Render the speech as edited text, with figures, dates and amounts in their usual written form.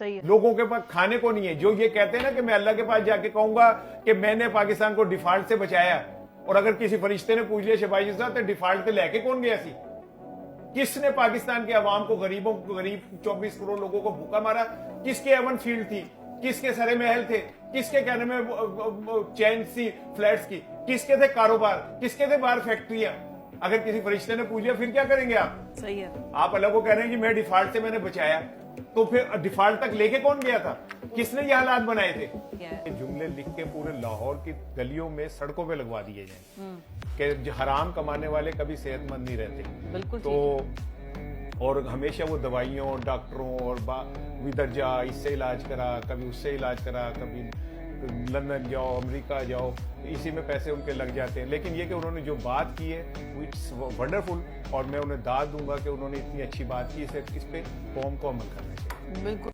सही है। लोगों के पास खाने को नहीं है। जो ये कहते हैं ना कि मैं अल्लाह के पास जाके कहूंगा कि मैंने पाकिस्तान को डिफॉल्ट से बचाया, और अगर किसी फरिश्ते ने पूछ लिया शहबाज साहब तो डिफॉल्ट से लेके कौन गया सी? किसने पाकिस्तान के अवाम को, गरीबों को, गरीब 24 करोड़ लोगों को भूखा मारा? किसके एवन फील्ड थी? किसके सरे महल थे? किसके कहने में चैन सी फ्लैट्स की? किसके थे कारोबार? किसके थे बाहर फैक्ट्रियां? अगर किसी फरिश्ते ने पूछ लिया फिर क्या करेंगे आप? सही है। आप अल्लाह को कह रहे हैं कि मैं डिफॉल्ट से मैंने बचाया, तो फिर डिफॉल्ट तक लेके कौन गया था? किसने ये हालात बनाए थे? ये जुमले लिख के पूरे लाहौर की गलियों में, सड़कों पे लगवा दिए जाए कि हराम कमाने वाले कभी सेहतमंद नहीं रहते। बिल्कुल। तो और हमेशा वो दवाइयों, डॉक्टरों और विदर जा, इससे इलाज करा, कभी उससे इलाज करा, कभी लंदन जाओ, अमेरिका जाओ, इसी में पैसे उनके लग जाते हैं। लेकिन ये कि उन्होंने जो बात की है इट्स वंडरफुल, और मैं उन्हें दाद दूंगा कि उन्होंने इतनी अच्छी बात की। इस पे कौम को अमल करना चाहिए। बिल्कुल।